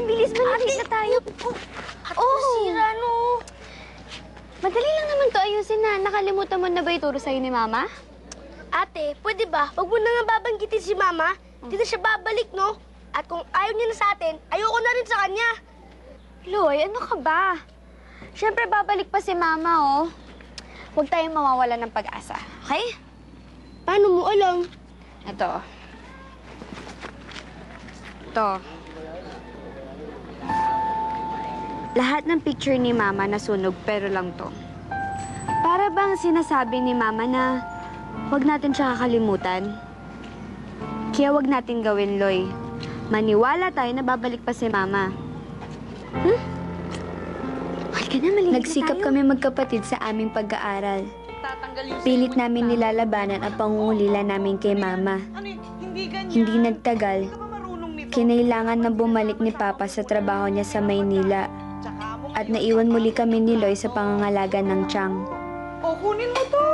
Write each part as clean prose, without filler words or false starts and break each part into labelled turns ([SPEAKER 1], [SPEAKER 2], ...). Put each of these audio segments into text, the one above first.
[SPEAKER 1] bilis. Malapit na tayo.
[SPEAKER 2] Sira, no?
[SPEAKER 1] Madali lang naman to ayusin na. Nakalimutan mo na ba ituro sa'yo ni Mama?
[SPEAKER 2] Ate, pwede ba? Huwag mo na nga babanggitin si Mama. Hindi na siya babalik, no? At kung ayaw niya na sa atin, ayoko na rin sa kanya.
[SPEAKER 1] Loy, ano ka ba? Siyempre, babalik pa si Mama, oh. Huwag tayong mawawala ng pag-asa, okay?
[SPEAKER 2] Paano mo alam?
[SPEAKER 1] Ito. Ito. Lahat ng picture ni Mama nasunog, pero lang to. Para bang sinasabi ni Mama na huwag natin siya kakalimutan. Kaya huwag natin gawin, Loy. Maniwala tayo na babalik pa si Mama. Halika na, malilig na
[SPEAKER 3] Nagsikap
[SPEAKER 1] tayo.
[SPEAKER 3] kami magkapatid sa aming pag-aaral. Pilit namin nilalabanan ang pangungulila namin kay Mama. Hindi nagtagal, kinailangan na bumalik ni Papa sa trabaho niya sa Maynila at naiwan muli kami ni Loy sa pangangalaga ng tiyan.
[SPEAKER 4] O, kunin mo to.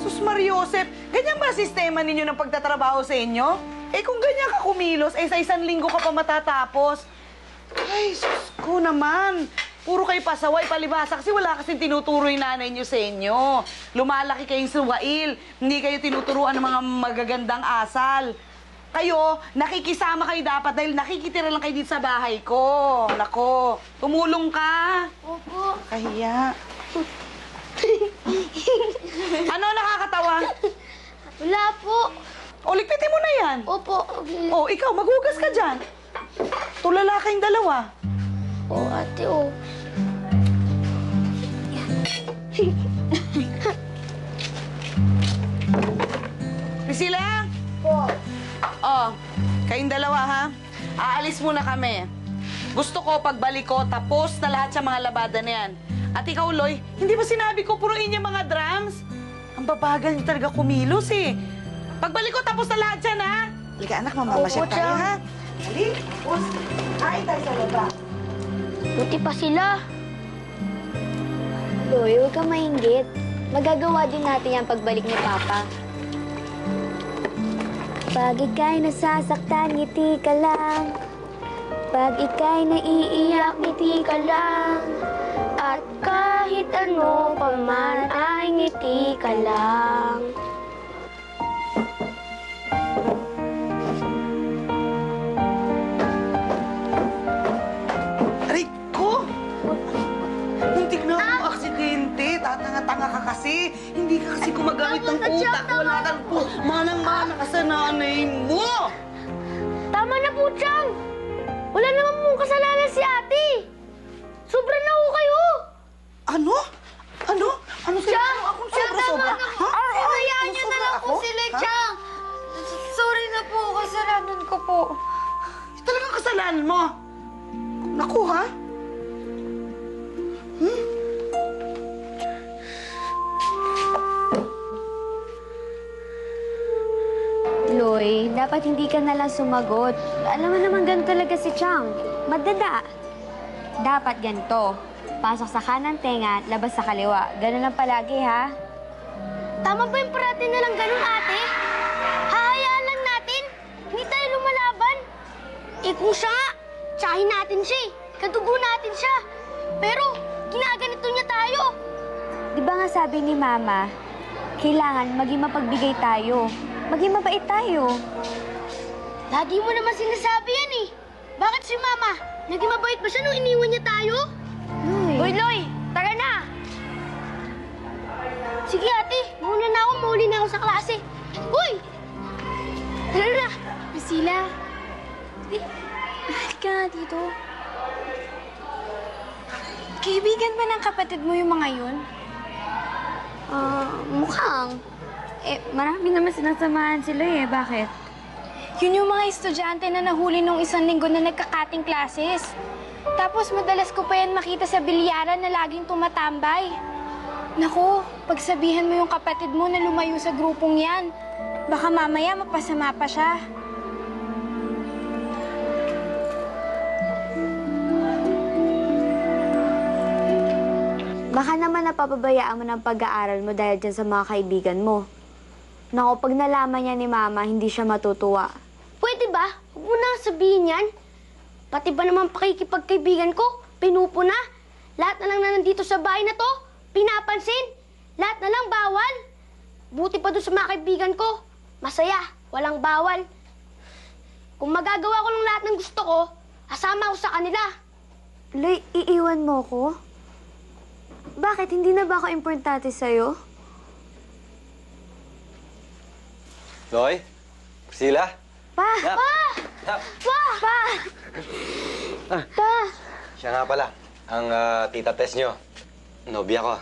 [SPEAKER 4] Sus Mariosep, ganyan ba sistema ninyo ng pagtatrabaho sa inyo? Eh kung ganyan ka kumilos, eh sa 1 linggo ka pa matatapos. Ay, sus ko naman. Puro kayo pasaway, palibasa, kasi wala kasing tinuturo yung nanay nyo sa inyo. Lumalaki kayong suwail, hindi kayo tinuturuan ng mga magagandang asal. Kayo, nakikisama kayo dapat dahil nakikitira lang kayo dito sa bahay ko. Nako, tumulong ka.
[SPEAKER 2] Opo.
[SPEAKER 4] Kahiya. Ano nakakatawa?
[SPEAKER 2] Wala po.
[SPEAKER 4] O, ligpitin mo na yan.
[SPEAKER 2] Opo.
[SPEAKER 4] O, ikaw, maghugas ka dyan. Tulala kayong dalawa.
[SPEAKER 2] Ate, oh.
[SPEAKER 4] Priscilla?
[SPEAKER 2] Po.
[SPEAKER 4] Oh, kayong dalawa, ha? Aalis muna kami. Gusto ko, pagbalik ko, tapos na lahat sa mga labada na yan. At ikaw, Loy, hindi ba sinabi ko punuin yung mga drums? Ang babagal niyo talaga kumilos, eh. Pagbalik ko, tapos na lahat yan, ha? Halika, anak, mamamasyal
[SPEAKER 2] Opo,
[SPEAKER 4] tayo,
[SPEAKER 2] Chang.
[SPEAKER 4] ha? Halik, tapos, kain tayo sa baba.
[SPEAKER 2] Buti pa sila.
[SPEAKER 1] Loy, huwag kang mainggit. Magagawa din natin yan pagbalik ni Papa. Pag ika'y nasasaktan, ngiti ka lang. Pag ika'y naiiyak, ngiti ka lang.
[SPEAKER 2] At kahit ano pa man ay ngiti ka lang.
[SPEAKER 4] Aray ko! Muntik na akong aksidente. Tatanga-tanga ka kasi. Hindi ka kasi gumagamit ng utak. Wala kang manang-mana ka sa nanay mo.
[SPEAKER 2] Tama na po, Chang. Wala naman mong kasalanan si ate. Sobra na ho kayo.
[SPEAKER 4] Ano? Ano? Ano sila?
[SPEAKER 2] Chang!
[SPEAKER 4] Akong sobra-sobra? Ha?
[SPEAKER 2] Hayaan niyo na lang po
[SPEAKER 4] Ako?
[SPEAKER 2] sila,
[SPEAKER 4] Ha?
[SPEAKER 2] Chang. Sorry na po. Kasalanan ko po.
[SPEAKER 4] Talagang kasalanan mo. Naku, ha?
[SPEAKER 1] Loy, dapat hindi ka nalang sumagot. Alam mo naman ganun talaga si Chang. Madada. Dapat ganito. Pasok sa kanan tenga, labas sa kaliwa. Ganun lang palagi, ha?
[SPEAKER 2] Tama ba yung parati na lang ganun, ate? Hahayaan lang natin. Hindi tayo lumalaban. Eh kung siya nga, tsahin natin siya eh. Kadugo natin siya. Pero, ginaganito niya tayo.
[SPEAKER 1] Di ba nga sabi ni Mama, kailangan maging mapagbigay tayo. Maging mabait tayo.
[SPEAKER 2] Lagi mo naman sinasabi yan eh. Bakit si Mama? Naging mabait ba siya nung iniwan niya tayo?
[SPEAKER 1] Loy.
[SPEAKER 2] Hoy, Loy! Tara na! Sige, ate. Muna na ako. Mahuli na ako sa klase. Hoy! Tara na!
[SPEAKER 3] Priscilla, halika nga dito. Kaibigan ba ng kapatid mo yung mga yun?
[SPEAKER 1] Mukhang. Marami naman sinasamahan sila eh. Bakit?
[SPEAKER 3] Yun yung mga estudyante na nahuli nung 1 linggo na nagka-cutting classes. Tapos madalas ko pa yan makita sa bilyaran na laging tumatambay. Naku, pagsabihan mo yung kapatid mo na lumayo sa grupong yan. Baka mamaya mapasama pa siya.
[SPEAKER 1] Baka naman napapabayaan mo ng pag-aaral mo dahil dyan sa mga kaibigan mo. Naku, pag nalaman niya ni Mama, hindi siya matutuwa.
[SPEAKER 2] Pwede ba? Huwag mo na sabihin yan. Pati ba naman pakikipagkaibigan ko, pinupuna? Lahat na lang na nandito sa bahay na to, pinapansin. Lahat na lang bawal. Buti pa doon sa mga kaibigan ko. Masaya, walang bawal. Kung magagawa ko lang lahat ng gusto ko, asama ko sa kanila.
[SPEAKER 3] Loy, iiwan mo ko? Bakit? Hindi na ba ako importante sa'yo?
[SPEAKER 5] Loy? Priscilla?
[SPEAKER 3] Pa!
[SPEAKER 5] Nak! Nak!
[SPEAKER 3] Pa! Pa!
[SPEAKER 5] Siya nga pala, ang tita Tess nyo. Nobya ko.